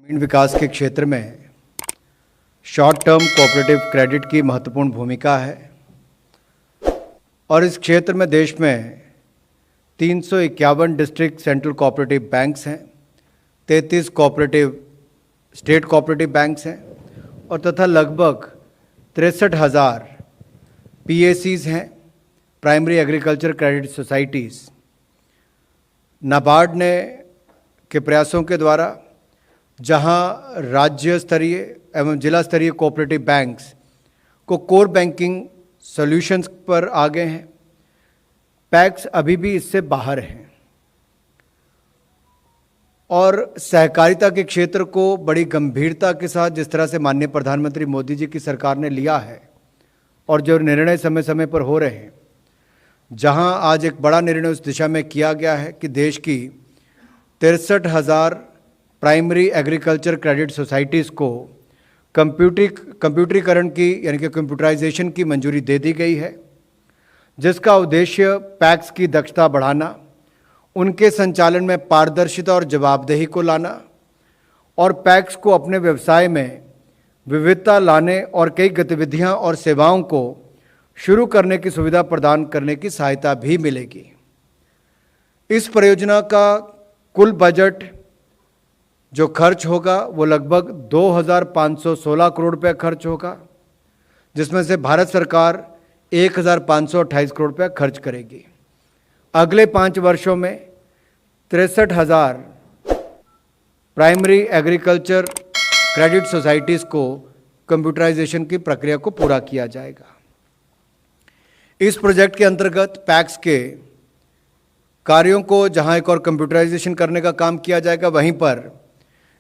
ग्रामीण विकास के क्षेत्र में शॉर्ट टर्म कोऑपरेटिव क्रेडिट की महत्वपूर्ण भूमिका है और इस क्षेत्र में देश में 351 डिस्ट्रिक्ट सेंट्रल कोऑपरेटिव बैंक्स हैं, 33 कोऑपरेटिव स्टेट कोऑपरेटिव बैंक्स हैं और तथा लगभग 63,000 PACs हैं, primary agriculture credit societies. NABARD ने के प्रयासों के द्वारा जहां राज्य स्तरीय एवं जिला स्तरीय कोऑपरेटिव बैंक्स को कोर बैंकिंग सॉल्यूशंस पर आ गए हैं, पैक्स अभी भी इससे बाहर हैं और सहकारिता के क्षेत्र को बड़ी गंभीरता के साथ जिस तरह से माननीय प्रधानमंत्री मोदी जी की सरकार ने लिया है और जो निर्णय समय समय पर हो रहे हैं, जहां आज एक बड़ा निर्णय उस दिशा में किया गया है कि देश की 63,000 प्राइमरी एग्रीकल्चर क्रेडिट सोसाइटीज़ को कंप्यूटरीकरण की यानी कि कंप्यूटराइजेशन की मंजूरी दे दी गई है, जिसका उद्देश्य पैक्स की दक्षता बढ़ाना, उनके संचालन में पारदर्शिता और जवाबदेही को लाना और पैक्स को अपने व्यवसाय में विविधता लाने और कई गतिविधियां और सेवाओं को शुरू करने की सुविधा प्रदान करने की सहायता भी मिलेगी। इस परियोजना का कुल बजट जो खर्च होगा वो लगभग 2,516 करोड़ रुपये खर्च होगा, जिसमें से भारत सरकार 1,528 करोड़ रुपये खर्च करेगी। अगले 5 वर्षों में 63,000 प्राइमरी एग्रीकल्चर क्रेडिट सोसाइटीज़ को कंप्यूटराइजेशन की प्रक्रिया को पूरा किया जाएगा। इस प्रोजेक्ट के अंतर्गत पैक्स के कार्यों को जहां एक और कंप्यूटराइजेशन करने का काम किया जाएगा, वहीं पर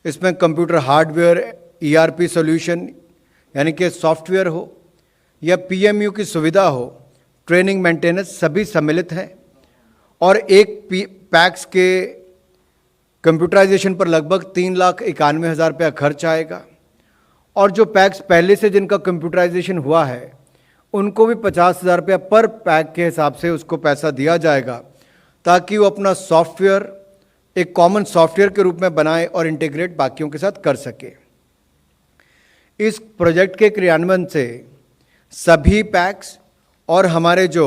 इसमें कंप्यूटर हार्डवेयर, ERP सॉल्यूशन यानी कि सॉफ्टवेयर हो या PMU की सुविधा हो, ट्रेनिंग मेंटेनेंस सभी सम्मिलित हैं और एक पैक्स के कंप्यूटराइजेशन पर लगभग 3,91,000 रुपया खर्च आएगा और जो पैक्स पहले से जिनका कंप्यूटराइजेशन हुआ है उनको भी 50,000 रुपया पर पैक के हिसाब से उसको पैसा दिया जाएगा, ताकि वो अपना सॉफ्टवेयर एक कॉमन सॉफ्टवेयर के रूप में बनाए और इंटीग्रेट बाकियों के साथ कर सके। इस प्रोजेक्ट के क्रियान्वयन से सभी पैक्स और हमारे जो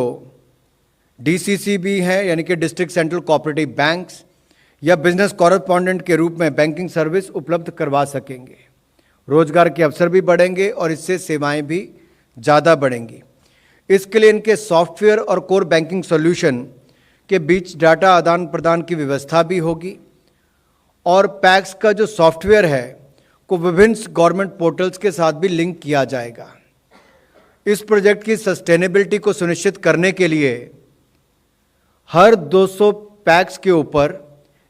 DCC भी हैं यानी कि डिस्ट्रिक्ट सेंट्रल कोऑपरेटिव बैंक्स या बिजनेस कॉरेस्पॉन्डेंट के रूप में बैंकिंग सर्विस उपलब्ध करवा सकेंगे। रोजगार के अवसर भी बढ़ेंगे और इससे सेवाएं भी ज़्यादा बढ़ेंगी। इसके लिए इनके सॉफ्टवेयर और कोर बैंकिंग सॉल्यूशन के बीच डाटा आदान प्रदान की व्यवस्था भी होगी और पैक्स का जो सॉफ्टवेयर है को विभिन्न गवर्नमेंट पोर्टल्स के साथ भी लिंक किया जाएगा। इस प्रोजेक्ट की सस्टेनेबिलिटी को सुनिश्चित करने के लिए हर 200 पैक्स के ऊपर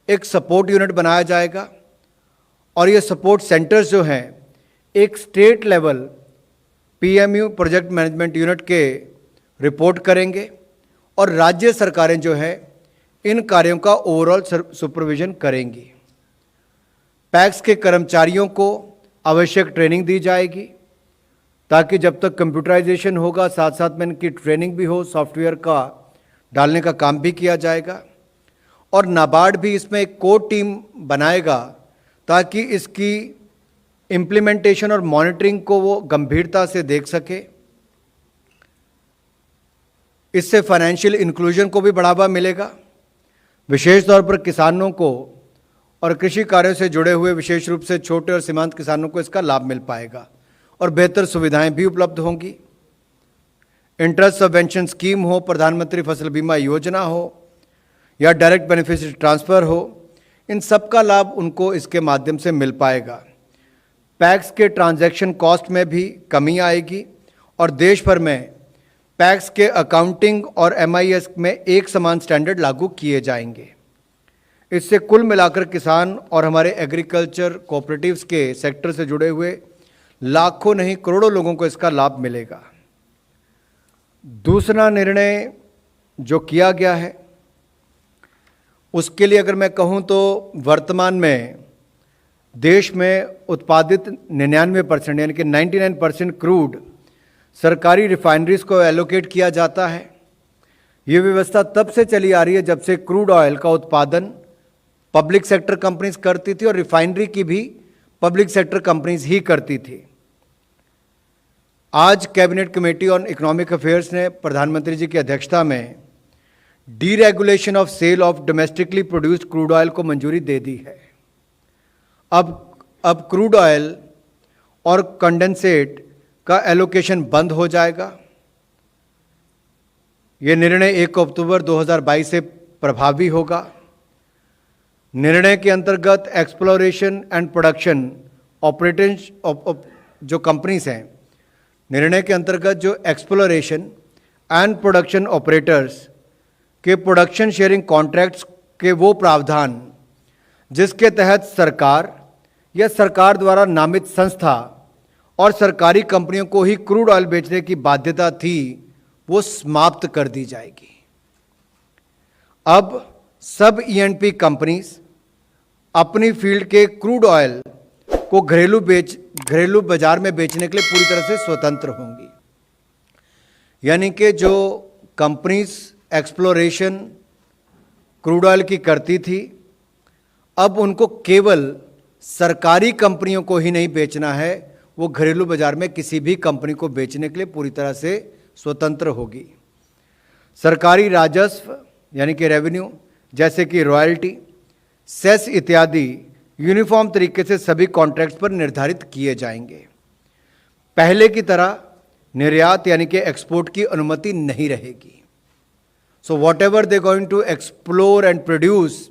एक सपोर्ट यूनिट बनाया जाएगा और ये सपोर्ट सेंटर्स जो हैं एक state level PMU project management unit के रिपोर्ट करेंगे और राज्य सरकारें जो हैं इन कार्यों का ओवरऑल सुपरविजन करेंगी। पैक्स के कर्मचारियों को आवश्यक ट्रेनिंग दी जाएगी ताकि जब तक कंप्यूटराइजेशन होगा साथ साथ में इनकी ट्रेनिंग भी हो, सॉफ्टवेयर का डालने का काम भी किया जाएगा और नाबार्ड भी इसमें एक कोर टीम बनाएगा ताकि इसकी इम्प्लीमेंटेशन और मॉनिटरिंग को वो गंभीरता से देख सके। इससे फाइनेंशियल इंक्लूजन को भी बढ़ावा मिलेगा। विशेष तौर पर किसानों को और कृषि कार्यों से जुड़े हुए विशेष रूप से छोटे और सीमांत किसानों को इसका लाभ मिल पाएगा और बेहतर सुविधाएं भी उपलब्ध होंगी। इंटरेस्ट सबवेंशन स्कीम हो, प्रधानमंत्री फसल बीमा योजना हो या डायरेक्ट बेनिफिशियरी ट्रांसफ़र हो, इन सब का लाभ उनको इसके माध्यम से मिल पाएगा। पैक्स के ट्रांजैक्शन कॉस्ट में भी कमी आएगी और देश भर में पैक्स के अकाउंटिंग और MIS में एक समान स्टैंडर्ड लागू किए जाएंगे। इससे कुल मिलाकर किसान और हमारे एग्रीकल्चर कोऑपरेटिव्स के सेक्टर से जुड़े हुए लाखों नहीं करोड़ों लोगों को इसका लाभ मिलेगा। दूसरा निर्णय जो किया गया है उसके लिए अगर मैं कहूँ तो वर्तमान में देश में उत्पादित 99% यानी कि 99% क्रूड सरकारी रिफाइनरीज को एलोकेट किया जाता है। ये व्यवस्था तब से चली आ रही है जब से क्रूड ऑयल का उत्पादन पब्लिक सेक्टर कंपनीज करती थी और रिफाइनरी की भी पब्लिक सेक्टर कंपनीज ही करती थी। आज cabinet committee on economic affairs ने प्रधानमंत्री जी की अध्यक्षता में deregulation of sale of domestically produced crude oil को मंजूरी दे दी है। अब क्रूड ऑयल और कंडेंसेट का एलोकेशन बंद हो जाएगा। यह निर्णय 1 अक्टूबर 2022 से प्रभावी होगा। निर्णय के अंतर्गत एक्सप्लोरेशन एंड प्रोडक्शन ऑपरेटर्स जो कंपनीज हैं, निर्णय के अंतर्गत जो एक्सप्लोरेशन एंड प्रोडक्शन ऑपरेटर्स के प्रोडक्शन शेयरिंग कॉन्ट्रैक्ट्स के वो प्रावधान जिसके तहत सरकार या सरकार द्वारा नामित संस्था और सरकारी कंपनियों को ही क्रूड ऑयल बेचने की बाध्यता थी, वो समाप्त कर दी जाएगी। अब सब ईएनपी कंपनीज अपनी फील्ड के क्रूड ऑयल को घरेलू बाजार में बेचने के लिए पूरी तरह से स्वतंत्र होंगी। यानी कि जो कंपनीज एक्सप्लोरेशन क्रूड ऑयल की करती थी, अब उनको केवल सरकारी कंपनियों को ही नहीं बेचना है, वो घरेलू बाजार में किसी भी कंपनी को बेचने के लिए पूरी तरह से स्वतंत्र होगी। सरकारी राजस्व यानी कि रेवेन्यू जैसे कि रॉयल्टी, सेस इत्यादि यूनिफॉर्म तरीके से सभी कॉन्ट्रैक्ट्स पर निर्धारित किए जाएंगे। पहले की तरह निर्यात यानी कि एक्सपोर्ट की अनुमति नहीं रहेगी। So whatever they going to explore and produce,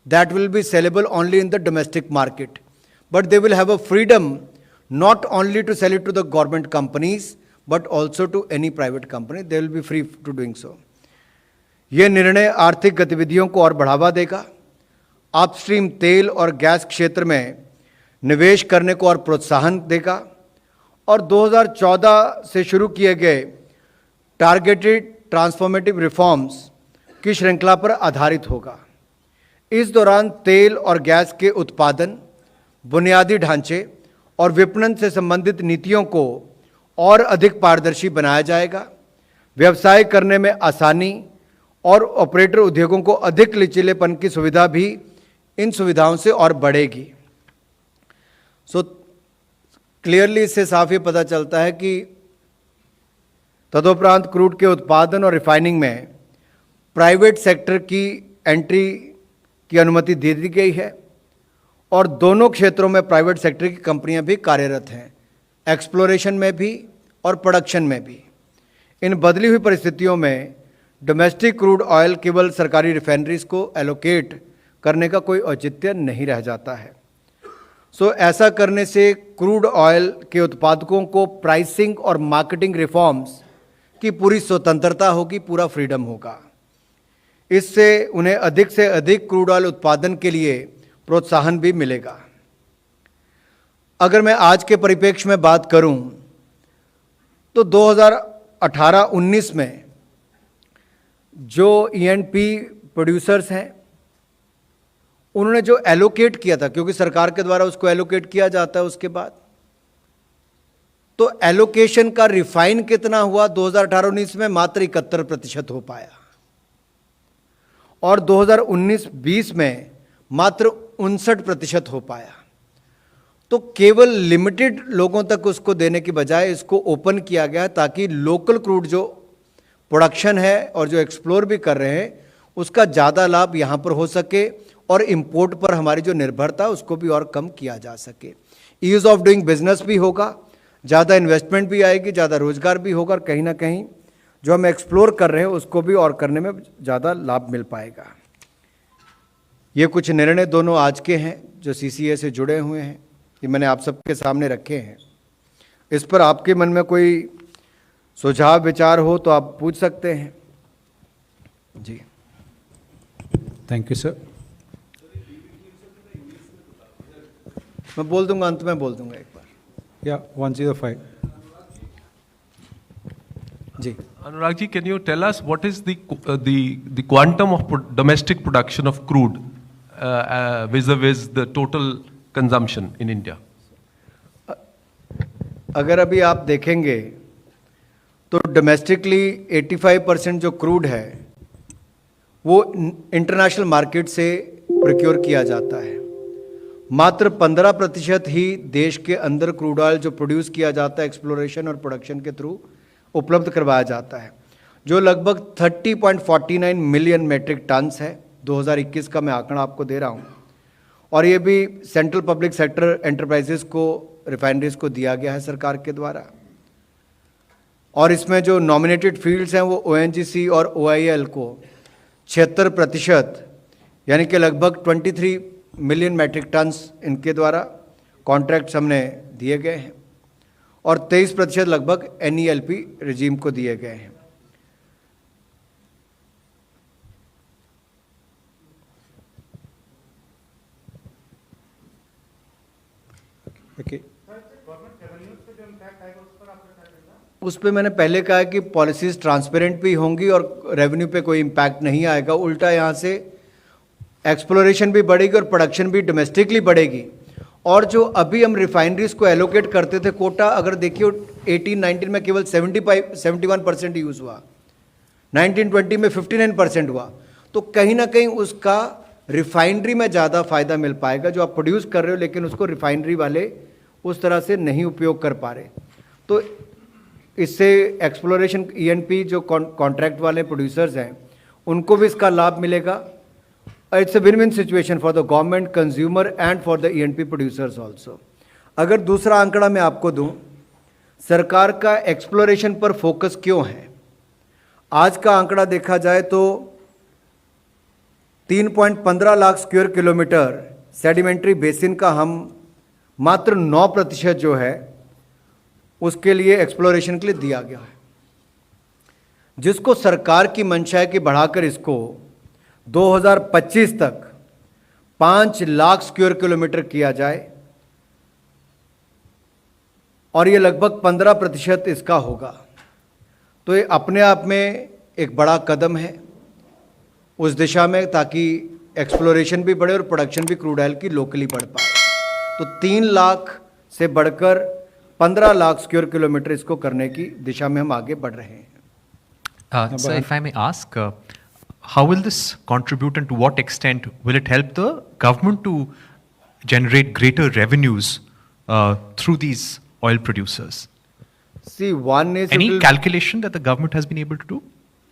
that will be sellable only in the domestic market, but they will have a freedom not only to sell it to the government companies but also to any private company. They will be free to doing so. यह निर्णय आर्थिक गतिविधियों को और बढ़ावा देगा, upstream तेल और गैस क्षेत्र में निवेश करने को और प्रोत्साहन देगा और 2014 से शुरू किए गए टारगेटेड ट्रांसफॉर्मेटिव रिफॉर्म्स की श्रृंखला पर आधारित होगा। इस दौरान तेल और गैस के उत्पादन, बुनियादी ढांचे और विपणन से संबंधित नीतियों को और अधिक पारदर्शी बनाया जाएगा। व्यवसाय करने में आसानी और ऑपरेटर उद्योगों को अधिक लचीलेपन की सुविधा भी इन सुविधाओं से और बढ़ेगी। सो क्लियरली इससे साफ ये पता चलता है कि तदुपरांत क्रूड के उत्पादन और रिफाइनिंग में प्राइवेट सेक्टर की एंट्री की अनुमति दे दी गई है और दोनों क्षेत्रों में प्राइवेट सेक्टर की कंपनियां भी कार्यरत हैं, एक्सप्लोरेशन में भी और प्रोडक्शन में भी। इन बदली हुई परिस्थितियों में डोमेस्टिक क्रूड ऑयल केवल सरकारी रिफाइनरीज को एलोकेट करने का कोई औचित्य नहीं रह जाता है। सो ऐसा करने से क्रूड ऑयल के उत्पादकों को प्राइसिंग और मार्केटिंग रिफॉर्म्स की पूरी स्वतंत्रता होगी, पूरा फ्रीडम होगा। इससे उन्हें अधिक से अधिक क्रूड ऑयल उत्पादन के लिए प्रोत्साहन भी मिलेगा। अगर मैं आज के परिप्रेक्ष्य में बात करूं तो 2018-19 में जो ईएनपी प्रोड्यूसर्स हैं उन्होंने जो एलोकेट किया था, क्योंकि सरकार के द्वारा उसको एलोकेट किया जाता है, उसके बाद तो एलोकेशन का रिफाइन कितना हुआ 2018-19 में मात्र 71% हो पाया और 2019-20 में मात्र 59% हो पाया। तो केवल लिमिटेड लोगों तक उसको देने की बजाय इसको ओपन किया गया ताकि लोकल क्रूड जो प्रोडक्शन है और जो एक्सप्लोर भी कर रहे हैं उसका ज़्यादा लाभ यहाँ पर हो सके और इंपोर्ट पर हमारी जो निर्भरता उसको भी और कम किया जा सके। ईज ऑफ डूइंग बिजनेस भी होगा, ज़्यादा इन्वेस्टमेंट भी आएगी, ज़्यादा रोजगार भी होगा और कहीं ना कहीं जो हम एक्सप्लोर कर रहे हैं उसको भी और करने में ज़्यादा लाभ मिल पाएगा। ये कुछ निर्णय दोनों आज के हैं जो सीसीए से जुड़े हुए हैं, ये मैंने आप सबके सामने रखे हैं। इस पर आपके मन में कोई सुझाव विचार हो तो आप पूछ सकते हैं। जी थैंक यू सर। मैं बोल दूंगा, अंत में बोल दूंगा एक बार। या 105 जी Anurag ji, can you tell us what is the quantum of domestic production of crude vis-a-vis the total consumption in India? अगर अभी आप देखेंगे तो डोमेस्टिकली 85% जो क्रूड है वो इंटरनेशनल मार्केट से प्रोक्योर किया जाता है। मात्र 15% ही देश के अंदर क्रूड ऑयल जो प्रोड्यूस किया जाता है एक्सप्लोरेशन और प्रोडक्शन के थ्रू उपलब्ध करवाया जाता है, जो लगभग 30.49 मिलियन मेट्रिक टन्स है। 2021 का मैं आंकड़ा आपको दे रहा हूँ, और ये भी सेंट्रल पब्लिक सेक्टर एंटरप्राइजेस को, रिफाइनरीज को दिया गया है सरकार के द्वारा। और इसमें जो नॉमिनेटेड फील्ड्स हैं वो ONGC और OIL को 76% यानी कि लगभग 23 मिलियन मैट्रिक टन्स इनके द्वारा कॉन्ट्रैक्ट्स हमने दिए गए हैं, और 23% लगभग NELP रिजीम को दिए गए हैं। Okay. उस पे मैंने पहले कहा कि पॉलिसीज ट्रांसपेरेंट भी होंगी और रेवेन्यू पे कोई इम्पैक्ट नहीं आएगा। उल्टा यहाँ से एक्सप्लोरेशन भी बढ़ेगी और प्रोडक्शन भी डोमेस्टिकली बढ़ेगी। और जो अभी हम रिफाइनरीज को एलोकेट करते थे कोटा, अगर देखिए 18-19 में केवल 71% यूज़ हुआ, 19-20 में 59% हुआ, तो कहीं ना कहीं उसका रिफाइनरी में ज़्यादा फायदा मिल पाएगा। जो आप प्रोड्यूस कर रहे हो लेकिन उसको रिफाइनरी वाले उस तरह से नहीं उपयोग कर पा रहे, तो इससे एक्सप्लोरेशन ENP जो कॉन्ट्रैक्ट वाले प्रोड्यूसर्स हैं उनको भी इसका लाभ मिलेगा। It's a win win situation for the government, consumer and for the ENP producers also. अगर दूसरा आंकड़ा मैं आपको दूं, सरकार का एक्सप्लोरेशन पर फोकस क्यों है, आज का आंकड़ा देखा जाए तो 3.15 lakh square kilometre sedimentary basin का हम मात्र 9% जो है उसके लिए एक्सप्लोरेशन के लिए दिया गया है, जिसको सरकार की मंशा है कि बढ़ाकर इसको 2025 तक 5 लाख स्क्वायर किलोमीटर किया जाए, और ये लगभग 15% इसका होगा। तो ये अपने आप में एक बड़ा कदम है उस दिशा में, ताकि एक्सप्लोरेशन भी बढ़े और प्रोडक्शन भी क्रूड ऑयल की लोकली बढ़ पाए। तो 3 लाख से बढ़कर 15 लाख स्क्वायर किलोमीटर इसको करने की दिशा में हम आगे बढ़ रहे हैं। Sir, if I may ask, how will this contribute and to what extent will it help the government to generate greater revenues through these oil producers? See, one is Any calculation that the government has been able to do?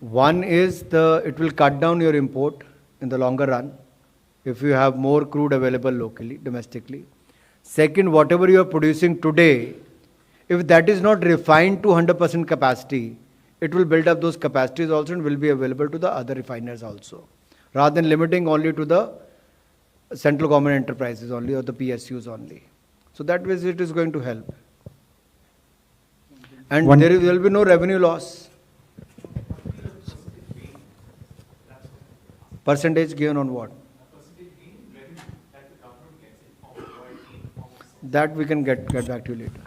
One is it will cut down your import in the longer run if you have more crude available locally, domestically. Second, whatever you are producing today, if that is not refined to 100% capacity, it will build up those capacities also and will be available to the other refiners also, rather than limiting only to the central government enterprises only or the PSUs only. So that way it is going to help. And there will be no revenue loss. Percentage given on what? That we can get back to you later.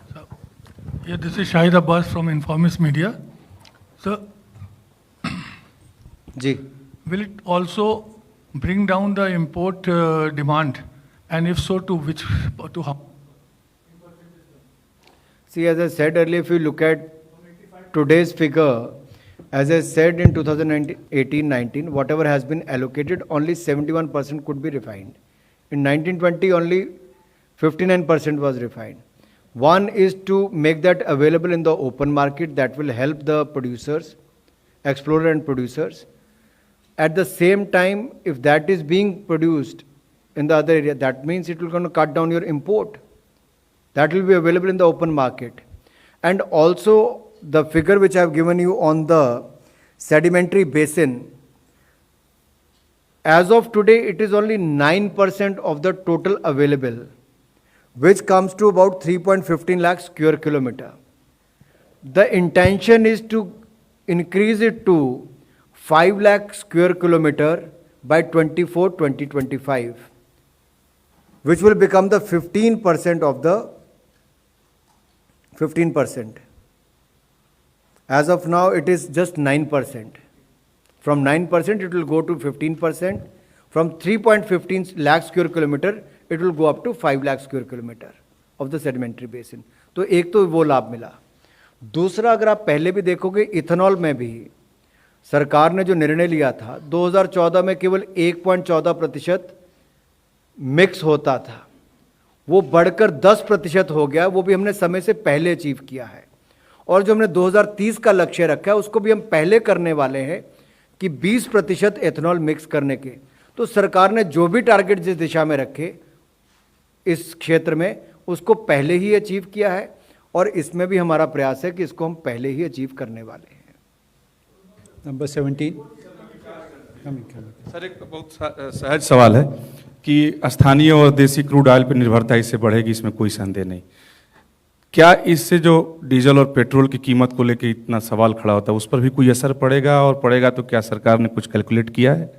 Yeah, this is Shahid Abbas from Informis Media. So, ji, will it also bring down the import demand, and if so, to how? see, as I said earlier, if you look at today's figure, as I said in 2018-19, whatever has been allocated, only 71% could be refined. In 1920, only 59% was refined. One is to make that available in the open market. That will help the producers, explorer and producers. At the same time, if that is being produced in the other area, that means it will going to cut down your import. That will be available in the open market. And also the figure which I have given you on the sedimentary basin, as of today, it is only 9% of the total available, which comes to about 3.15 lakh square kilometer. The intention is to increase it to 5 lakh square kilometer by 2025, which will become the 15% of the 15%. As of now, it is just 9%. From 9%, it will go to 15%. From 3.15 lakh square kilometer, it will go up to 5 lakh square kilometer of the sedimentary basin. तो एक तो वो लाभ मिला। दूसरा, अगर आप पहले भी देखोगे, इथेनॉल में भी सरकार ने जो निर्णय लिया था, 2014 में केवल 1.14% मिक्स होता था वो बढ़कर 10% हो गया, वो भी हमने समय से पहले अचीव किया है। और जो हमने 2030 का लक्ष्य रखा है उसको भी हम पहले करने वाले हैं कि 20% एथेनॉल मिक्स करने के। तो सरकार ने जो भी टारगेट जिस दिशा में रखे इस क्षेत्र में उसको पहले ही अचीव किया है, और इसमें भी हमारा प्रयास है कि इसको हम पहले ही अचीव करने वाले हैं। नंबर 17। सर, एक बहुत सहज सवाल है कि स्थानीय और देसी क्रूड ऑयल पर निर्भरता इससे बढ़ेगी, इसमें कोई संदेह नहीं। क्या इससे जो डीजल और पेट्रोल की कीमत को लेकर इतना सवाल खड़ा होता है उस पर भी कोई असर पड़ेगा, और पड़ेगा तो क्या सरकार ने कुछ कैलकुलेट किया है?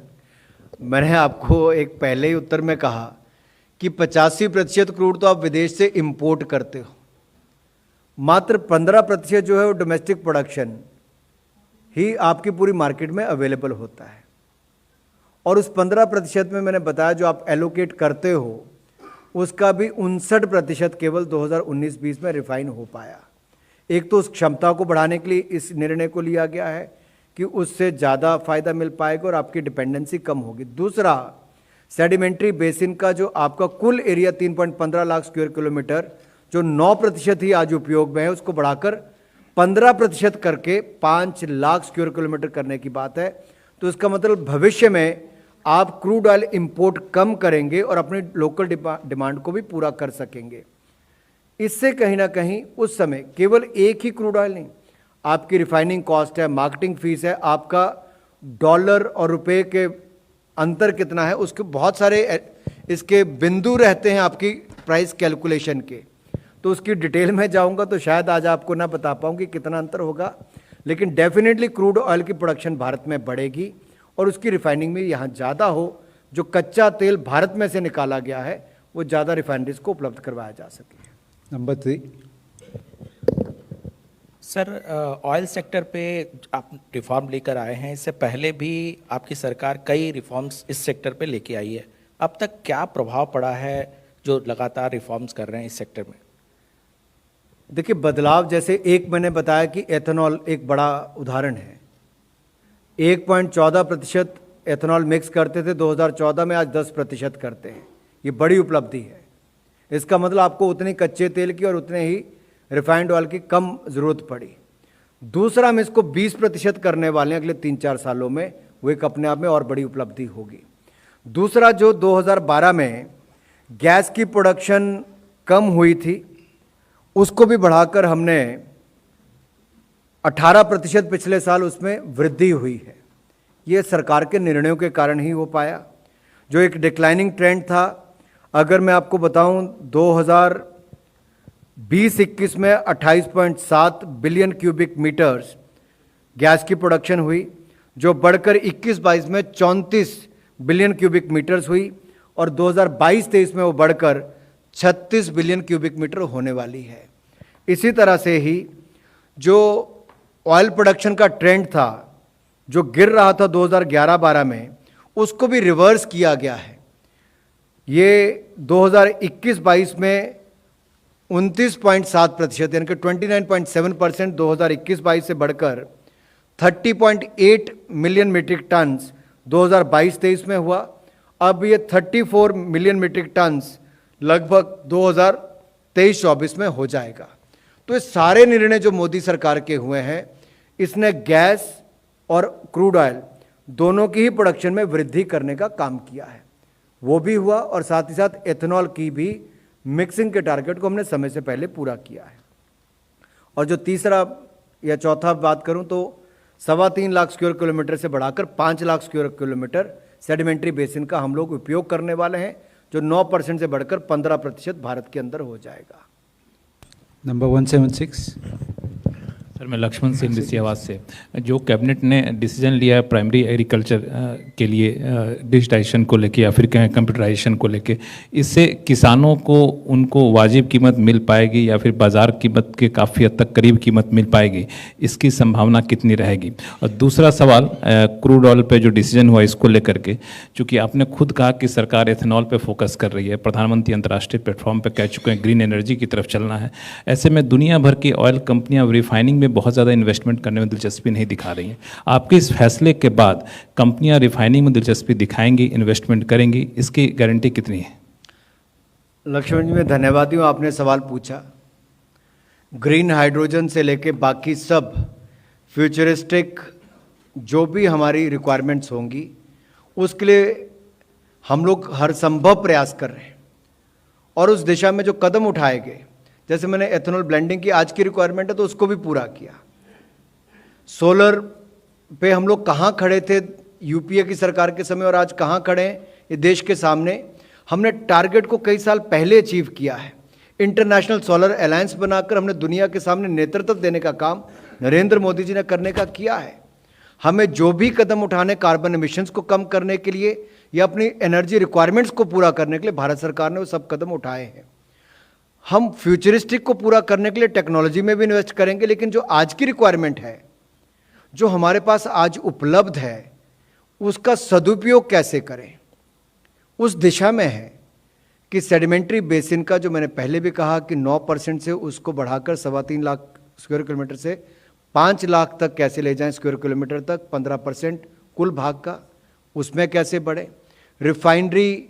मैंने आपको एक पहले ही उत्तर में कहा कि 85% क्रूड तो आप विदेश से इंपोर्ट करते हो, मात्र 15% जो है वो डोमेस्टिक प्रोडक्शन ही आपकी पूरी मार्केट में अवेलेबल होता है। और उस 15% में मैंने बताया जो आप एलोकेट करते हो उसका भी 59% केवल 2019-20 में रिफाइन हो पाया। एक तो उस क्षमता को बढ़ाने के लिए इस निर्णय को लिया गया है कि उससे ज़्यादा फायदा मिल पाएगा और आपकी डिपेंडेंसी कम होगी। दूसरा, सेडिमेंट्री बेसिन का जो आपका कुल एरिया 3.15 लाख स्क्वायर किलोमीटर जो 9% ही आज उपयोग में है, उसको बढ़ाकर 15% करके 5 लाख स्क्वायर किलोमीटर करने की बात है। तो इसका मतलब भविष्य में आप क्रूड ऑयल इंपोर्ट कम करेंगे और अपनी लोकल डिमांड को भी पूरा कर सकेंगे। इससे कहीं ना कहीं उस समय केवल एक ही क्रूड ऑयल नहीं, आपकी रिफाइनिंग कॉस्ट है, मार्केटिंग फीस है, आपका डॉलर और रुपए के अंतर कितना है, उसके बहुत सारे इसके बिंदु रहते हैं आपकी प्राइस कैलकुलेशन के। तो उसकी डिटेल में जाऊंगा तो शायद आज आपको ना बता पाऊँ कि कितना अंतर होगा, लेकिन डेफिनेटली क्रूड ऑयल की प्रोडक्शन भारत में बढ़ेगी और उसकी रिफाइनिंग में यहाँ ज़्यादा हो। जो कच्चा तेल भारत में से निकाला गया है वो ज़्यादा रिफाइनरीज को उपलब्ध करवाया जा सके। नंबर 3। सर, ऑयल सेक्टर पे आप रिफॉर्म लेकर आए हैं, इससे पहले भी आपकी सरकार कई रिफॉर्म्स इस सेक्टर पे लेके आई है। अब तक क्या प्रभाव पड़ा है जो लगातार रिफॉर्म्स कर रहे हैं इस सेक्टर में? देखिए, बदलाव जैसे एक मैंने बताया कि एथेनॉल एक बड़ा उदाहरण है। 1.14% एथेनॉल मिक्स करते थे 2014 में, आज 10% करते हैं। ये बड़ी उपलब्धि है। इसका मतलब आपको उतनी कच्चे तेल की और उतने ही रिफाइंड ऑयल की कम ज़रूरत पड़ी। दूसरा, हम इसको 20% करने वाले हैं अगले 3-4 सालों में, वो एक अपने आप में और बड़ी उपलब्धि होगी। दूसरा, जो 2012 में गैस की प्रोडक्शन कम हुई थी उसको भी बढ़ाकर हमने 18% पिछले साल उसमें वृद्धि हुई है। ये सरकार के निर्णयों के कारण ही हो पाया। जो एक डिक्लाइनिंग ट्रेंड था, अगर मैं आपको बताऊं 2020-21 में 28.7 बिलियन क्यूबिक मीटर्स गैस की प्रोडक्शन हुई, जो बढ़कर 21-22 में 34 बिलियन क्यूबिक मीटर्स हुई, और 2022-23 में वो बढ़कर 36 बिलियन क्यूबिक मीटर होने वाली है। इसी तरह से ही जो ऑयल प्रोडक्शन का ट्रेंड था जो गिर रहा था 2011-12 में, उसको भी रिवर्स किया गया है। ये 2021-22 में 29.7% यानी कि 29.7% 2021-22 से बढ़कर 30.8 मिलियन मीट्रिक टन्स 2022-23 में हुआ। अब ये 34 मिलियन मीट्रिक टन्स लगभग 2023-24 में हो जाएगा। तो ये सारे निर्णय जो मोदी सरकार के हुए हैं, इसने गैस और क्रूड ऑयल दोनों की ही प्रोडक्शन में वृद्धि करने का काम किया है। वो भी हुआ, और साथ ही साथ एथेनॉल की भी मिक्सिंग के टारगेट को हमने समय से पहले पूरा किया है। और जो तीसरा या चौथा बात करूं तो 3.25 लाख स्क्वायर किलोमीटर से बढ़ाकर 5 lakh square kilometre sedimentary basin का हम लोग उपयोग करने वाले हैं, जो 9% से बढ़कर 15% भारत के अंदर हो जाएगा। नंबर 176। सर, मैं लक्ष्मण सिंह बिसियावास से। जो कैबिनेट ने डिसीजन लिया है प्राइमरी एग्रीकल्चर के लिए डिजिटाइजेशन को लेके या फिर कहें कंप्यूटराइजेशन को लेके, इससे किसानों को उनको वाजिब कीमत मिल पाएगी या फिर बाज़ार कीमत के काफ़ी हद तक करीब कीमत मिल पाएगी, इसकी संभावना कितनी रहेगी? और दूसरा सवाल, क्रूड ऑयल पे जो डिसीजन हुआ इसको लेकर के, चूँकि आपने खुद कहा कि सरकार एथेनॉल पे फोकस कर रही है, प्रधानमंत्री अंतर्राष्ट्रीय प्लेटफॉर्म पे कह चुके हैं ग्रीन एनर्जी की तरफ चलना है, ऐसे में दुनिया भर की ऑयल कंपनियाँ रिफाइनिंग में बहुत ज़्यादा इन्वेस्टमेंट करने में दिलचस्पी नहीं दिखा रही हैं। आपके इस फैसले के बाद कंपनियां रिफाइनिंग में दिलचस्पी दिखाएंगी, इन्वेस्टमेंट करेंगी, इसकी गारंटी कितनी है? लक्ष्मण जी, मैं धन्यवादी हूँ, आपने सवाल पूछा। ग्रीन हाइड्रोजन से लेके बाकी सब फ्यूचरिस्टिक जो भी हमारी रिक्वायरमेंट्स होंगी, उसके लिए हम लोग हर संभव प्रयास कर रहे हैं और उस दिशा में जो कदम उठाए गए, जैसे मैंने एथेनॉल ब्लेंडिंग की आज की रिक्वायरमेंट है तो उसको भी पूरा किया। सोलर पे हम लोग कहाँ खड़े थे यूपीए की सरकार के समय और आज कहाँ खड़े हैं ये देश के सामने, हमने टारगेट को कई साल पहले अचीव किया है। इंटरनेशनल सोलर अलायंस बनाकर हमने दुनिया के सामने नेतृत्व देने का काम नरेंद्र मोदी जी ने करने का किया है। हमें जो भी कदम उठाने कार्बन एमिशंस को कम करने के लिए या अपनी एनर्जी रिक्वायरमेंट्स को पूरा करने के लिए भारत सरकार ने वो सब कदम उठाए हैं। हम फ्यूचरिस्टिक को पूरा करने के लिए टेक्नोलॉजी में भी इन्वेस्ट करेंगे, लेकिन जो आज की रिक्वायरमेंट है, जो हमारे पास आज उपलब्ध है, उसका सदुपयोग कैसे करें, उस दिशा में है कि सेडिमेंट्री बेसिन का, जो मैंने पहले भी कहा कि 9% से उसको बढ़ाकर 3.25 लाख स्क्वायर किलोमीटर से 5 लाख तक कैसे ले जाएं स्क्वायर किलोमीटर तक, 15% कुल भाग का, उसमें कैसे बढ़े। रिफाइनरी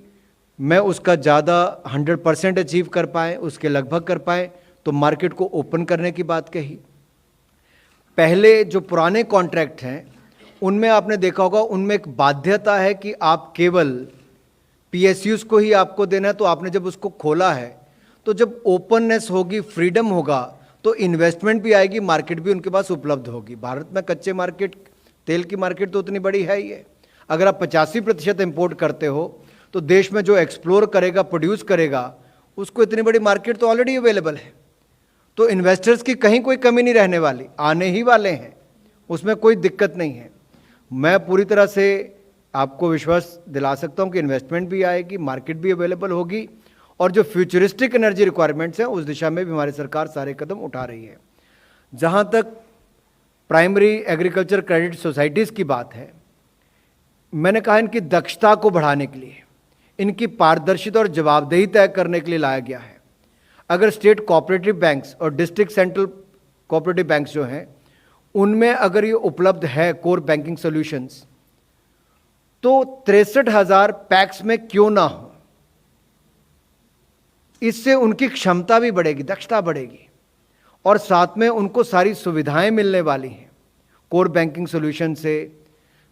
में उसका ज़्यादा 100% अचीव कर पाएँ, उसके लगभग कर पाएँ, तो मार्केट को ओपन करने की बात कही। पहले जो पुराने कॉन्ट्रैक्ट हैं उनमें आपने देखा होगा, उनमें एक बाध्यता है कि आप केवल पीएसयूज़ को ही आपको देना है। तो आपने जब उसको खोला है तो जब ओपननेस होगी, फ्रीडम होगा, तो इन्वेस्टमेंट भी आएगी, मार्केट भी उनके पास उपलब्ध होगी। भारत में कच्चे मार्केट, तेल की मार्केट तो उतनी बड़ी है ही है। अगर आप 85% इम्पोर्ट करते हो तो देश में जो एक्सप्लोर करेगा, प्रोड्यूस करेगा, उसको इतनी बड़ी मार्केट तो ऑलरेडी अवेलेबल है। तो इन्वेस्टर्स की कहीं कोई कमी नहीं रहने वाली, आने ही वाले हैं, उसमें कोई दिक्कत नहीं है। मैं पूरी तरह से आपको विश्वास दिला सकता हूं कि इन्वेस्टमेंट भी आएगी, मार्केट भी अवेलेबल होगी और जो फ्यूचरिस्टिक एनर्जी रिक्वायरमेंट्स हैं उस दिशा में भी हमारी सरकार सारे कदम उठा रही है। जहां तक प्राइमरी एग्रीकल्चर क्रेडिट सोसाइटीज़ की बात है, मैंने कहा इनकी दक्षता को बढ़ाने के लिए, इनकी पारदर्शिता और जवाबदेही तय करने के लिए लाया गया है। अगर स्टेट कोऑपरेटिव बैंक्स और डिस्ट्रिक्ट सेंट्रल कोऑपरेटिव बैंक्स जो हैं, उनमें अगर ये उपलब्ध है कोर बैंकिंग सॉल्यूशंस, तो 63,000 पैक्स में क्यों ना हो। इससे उनकी क्षमता भी बढ़ेगी, दक्षता बढ़ेगी और साथ में उनको सारी सुविधाएं मिलने वाली हैं। कोर बैंकिंग सॉल्यूशन से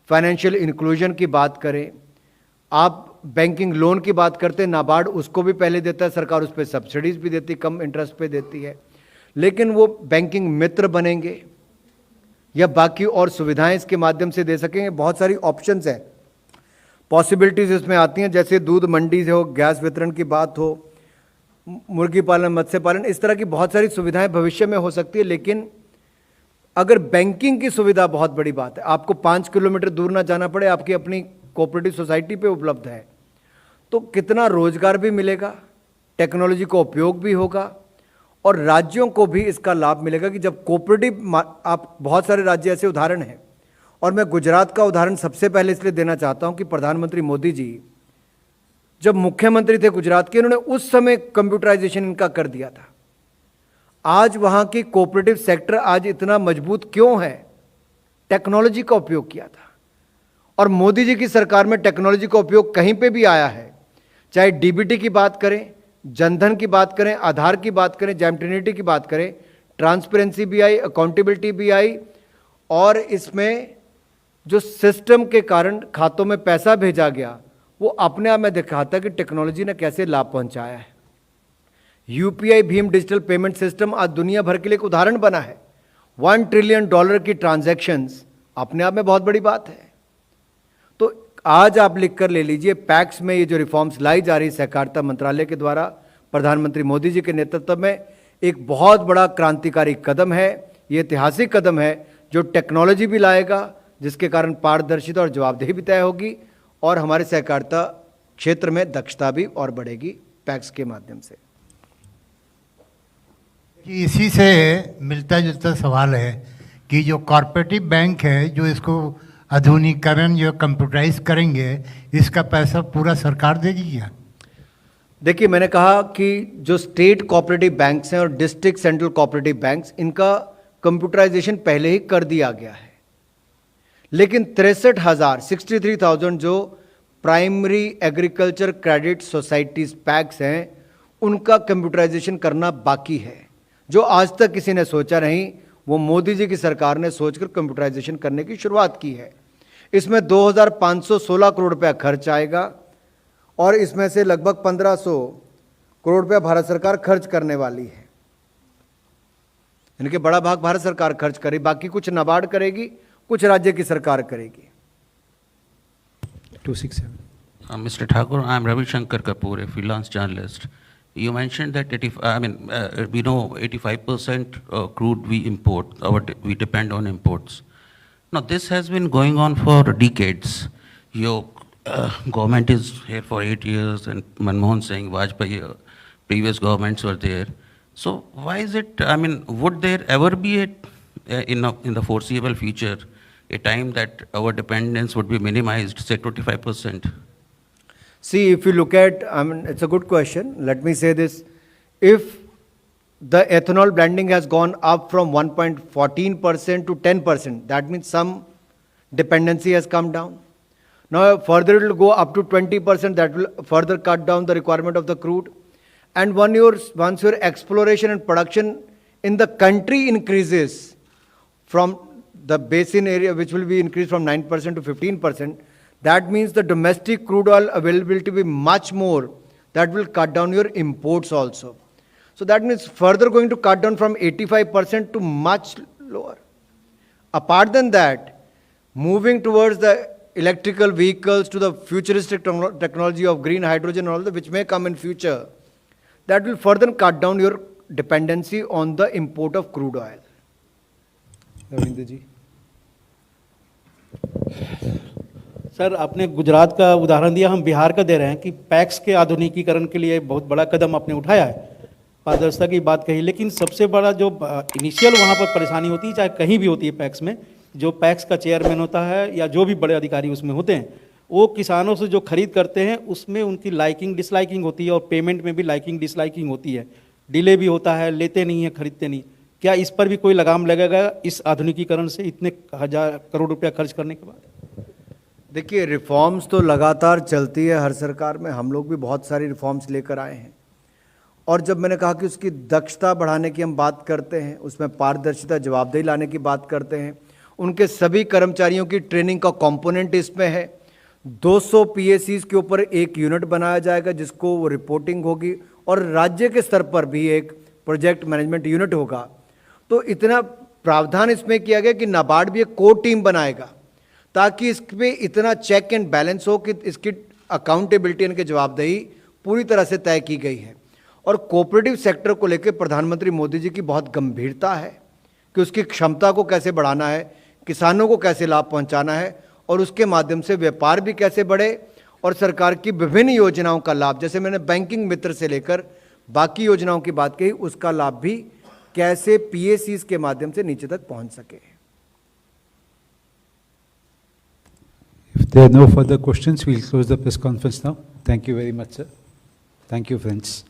फाइनेंशियल इंक्लूजन की बात करें, आप बैंकिंग लोन की बात करते हैं, नाबार्ड उसको भी पहले देता है, सरकार उस पर सब्सिडीज भी देती, कम इंटरेस्ट पे देती है, लेकिन वो बैंकिंग मित्र बनेंगे या बाकी और सुविधाएं इसके माध्यम से दे सकेंगे। बहुत सारी ऑप्शंस हैं, पॉसिबिलिटीज इसमें आती हैं, जैसे दूध मंडी हो, गैस वितरण की बात हो, मुर्गी पालन, मत्स्य पालन, इस तरह की बहुत सारी सुविधाएं भविष्य में हो सकती है। लेकिन अगर बैंकिंग की सुविधा बहुत बड़ी बात है, आपको 5 किलोमीटर दूर ना जाना पड़े, आपकी अपनी कोऑपरेटिव सोसाइटी पे उपलब्ध है, तो कितना रोजगार भी मिलेगा, टेक्नोलॉजी का उपयोग भी होगा और राज्यों को भी इसका लाभ मिलेगा कि जब कोऑपरेटिव, आप बहुत सारे राज्य ऐसे उदाहरण हैं और मैं गुजरात का उदाहरण सबसे पहले इसलिए देना चाहता हूं कि प्रधानमंत्री मोदी जी जब मुख्यमंत्री थे गुजरात के, उन्होंने उस समय कंप्यूटराइजेशन इनका कर दिया था। आज वहां की कोऑपरेटिव सेक्टर आज इतना मजबूत क्यों है? टेक्नोलॉजी का उपयोग किया था और मोदी जी की सरकार में टेक्नोलॉजी का उपयोग कहीं पे भी आया है, चाहे डीबीटी की बात करें, जनधन की बात करें, आधार की बात करें, जैम ट्रिनिटी की बात करें, ट्रांसपेरेंसी भी आई, अकाउंटेबिलिटी भी आई और इसमें जो सिस्टम के कारण खातों में पैसा भेजा गया वो अपने आप में दिखाता है कि टेक्नोलॉजी ने कैसे लाभ पहुंचाया है। UPI Bhim digital payment system आज दुनिया भर के लिए एक उदाहरण बना है। $1 ट्रिलियन की ट्रांजैक्शंस अपने आप में बहुत बड़ी बात है। तो आज आप लिख कर ले लीजिए, पैक्स में ये जो रिफॉर्म्स लाई जा रही सहकारिता मंत्रालय के द्वारा प्रधानमंत्री मोदी जी के नेतृत्व में, एक बहुत बड़ा क्रांतिकारी कदम है, ये ऐतिहासिक कदम है जो टेक्नोलॉजी भी लाएगा, जिसके कारण पारदर्शिता और जवाबदेही भी तय होगी और हमारे सहकारिता क्षेत्र में दक्षता भी और बढ़ेगी पैक्स के माध्यम से। कि इसी से मिलता जुलता सवाल है कि जो कॉर्पोरेटिव बैंक है, जो इसको आधुनिकीकरण जो कंप्यूटराइज करेंगे, इसका पैसा पूरा सरकार देगी क्या? देखिए, मैंने कहा कि जो स्टेट कोऑपरेटिव बैंक्स हैं और डिस्ट्रिक्ट सेंट्रल कोऑपरेटिव बैंक्स, इनका कंप्यूटराइजेशन पहले ही कर दिया गया है, लेकिन 63,000 जो primary agriculture credit societies PACS हैं, उनका कंप्यूटराइजेशन करना बाकी है। जो आज तक किसी ने सोचा नहीं, वो मोदी जी की सरकार ने सोचकर कंप्यूटराइजेशन करने की शुरुआत की है। इसमें 2516 करोड़ रुपया खर्च आएगा और इसमें से लगभग 1500 करोड़ रुपया भारत सरकार खर्च करने वाली है। इनके बड़ा भाग भारत सरकार खर्च करे, बाकी कुछ नाबार्ड करेगी, कुछ राज्य की सरकार करेगी। 267. Mr. Thakur, I'm Ravi Shankar Kapoor, a freelance journalist. You mentioned that we know 85% crude we import, we depend on imports. Now, this has been going on for decades. Your government is here for 8 years, and Manmohan Singh, Vajpayee, previous governments were there. So, why is it, would there ever be in the foreseeable future a time that our dependence would be minimized, say 25%? See, if you look at, it's a good question. Let me say this. If the ethanol blending has gone up from 1.14% to 10%, that means some dependency has come down. Now, further it will go up to 20%, that will further cut down the requirement of the crude. And once your exploration and production in the country increases from the basin area, which will be increased from 9% to 15%, that means the domestic crude oil availability will be much more. That will cut down your imports also. So that means further going to cut down from 85% to much lower. Apart than that, moving towards the electrical vehicles, to the futuristic technology of green hydrogen and all that, which may come in future, that will further cut down your dependency on the import of crude oil. Ravindra ji. Sir, आपने गुजरात का उदाहरण दिया, हम बिहार का दे रहे हैं कि PACS के आधुनिकीकरण के लिए बहुत बड़ा कदम आपने उठाया है, पारदर्शिता की बात कही, लेकिन सबसे बड़ा जो इनिशियल वहाँ पर परेशानी होती है, चाहे कहीं भी होती है पैक्स में, जो पैक्स का चेयरमैन होता है या जो भी बड़े अधिकारी उसमें होते हैं, वो किसानों से जो खरीद करते हैं उसमें उनकी लाइकिंग डिसलाइकिंग होती है और पेमेंट में भी लाइकिंग डिसलाइकिंग होती है, डिले भी होता है, लेते नहीं है, खरीदते नहीं। क्या इस पर भी कोई लगाम लगेगा इस आधुनिकीकरण से इतने 1000 करोड़ रुपया खर्च करने के बाद? देखिए, रिफॉर्म्स तो लगातार चलती है हर सरकार में, हम लोग भी बहुत सारी रिफॉर्म्स लेकर आए हैं। और जब मैंने कहा कि उसकी दक्षता बढ़ाने की हम बात करते हैं, उसमें पारदर्शिता, जवाबदेही लाने की बात करते हैं, उनके सभी कर्मचारियों की ट्रेनिंग का कंपोनेंट इसमें है। 200 पीएसीज के ऊपर एक यूनिट बनाया जाएगा जिसको वो रिपोर्टिंग होगी, और राज्य के स्तर पर भी एक प्रोजेक्ट मैनेजमेंट यूनिट होगा। तो इतना प्रावधान इसमें किया गया कि नाबार्ड भी एक कोर टीम बनाएगा, ताकि इस पे इतना चेक एंड बैलेंस हो कि इसकी अकाउंटेबिलिटी, इनकी जवाबदेही पूरी तरह से तय की गई है। और कोऑपरेटिव सेक्टर को लेकर प्रधानमंत्री मोदी जी की बहुत गंभीरता है कि उसकी क्षमता को कैसे बढ़ाना है, किसानों को कैसे लाभ पहुंचाना है, और उसके माध्यम से व्यापार भी कैसे बढ़े, और सरकार की विभिन्न योजनाओं का लाभ, जैसे मैंने बैंकिंग मित्र से लेकर बाकी योजनाओं की बात कही, उसका लाभ भी कैसे पीएसीज के माध्यम से नीचे तक पहुंच सके। If there are no further questions, we'll close the press conference now. Thank you very much, sir. Thank you, friends.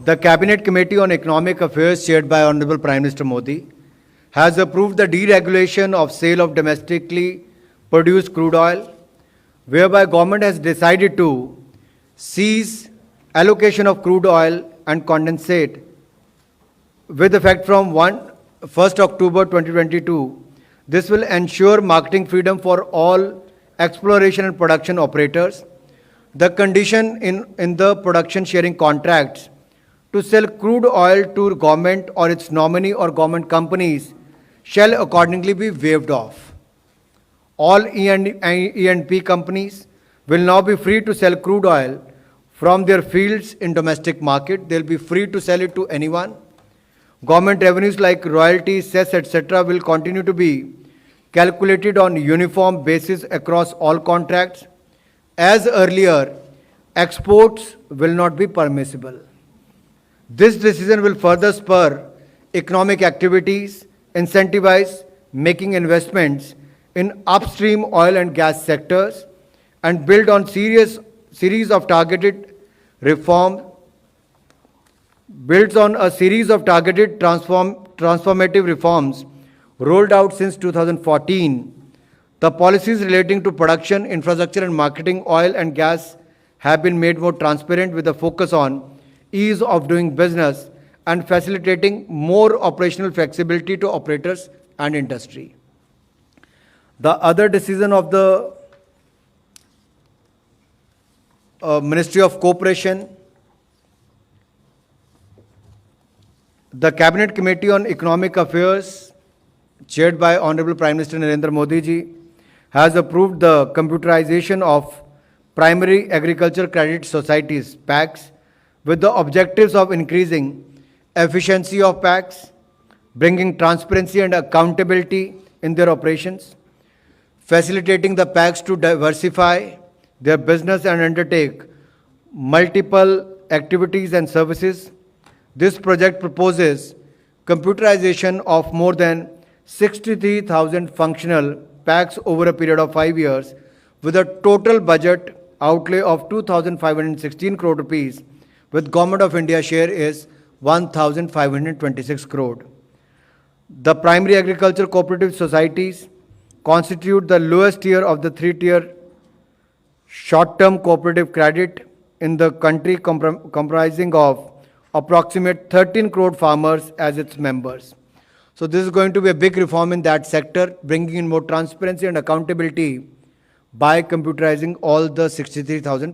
The Cabinet Committee on Economic Affairs, chaired by Honorable Prime Minister Modi, has approved the deregulation of sale of domestically produced crude oil, whereby government has decided to cease allocation of crude oil and condensate with effect from 1st October 2022. This will ensure marketing freedom for all exploration and production operators. The condition in the production sharing contracts to sell crude oil to government or its nominee or government companies shall accordingly be waived off. All E&P companies will now be free to sell crude oil from their fields in domestic market. They'll be free to sell it to anyone. Government revenues like royalties, cess, etc. will continue to be calculated on uniform basis across all contracts. As earlier, exports will not be permissible. This decision will further spur economic activities, incentivize making investments in upstream oil and gas sectors, and build on series of targeted transformative reforms rolled out since 2014 The policies relating to production, infrastructure and marketing oil and gas have been made more transparent with a focus on ease of doing business and facilitating more operational flexibility to operators and industry. The other decision of the Ministry of Cooperation, the Cabinet Committee on Economic Affairs, chaired by Honorable Prime Minister Narendra Modi ji, has approved the computerization of primary agriculture credit societies, PACs, with the objectives of increasing efficiency of PACs, bringing transparency and accountability in their operations, facilitating the PACs to diversify their business and undertake multiple activities and services. This project proposes computerization of more than 63,000 functional PACs over a period of 5 years with a total budget outlay of 2,516 crore rupees, with Government of India share is 1,526 crore. The primary agriculture cooperative societies constitute the lowest tier of the 3-tier short-term cooperative credit in the country, comprising of approximate 13 crore farmers as its members. So this is going to be a big reform in that sector, bringing in more transparency and accountability by computerizing all the 63,000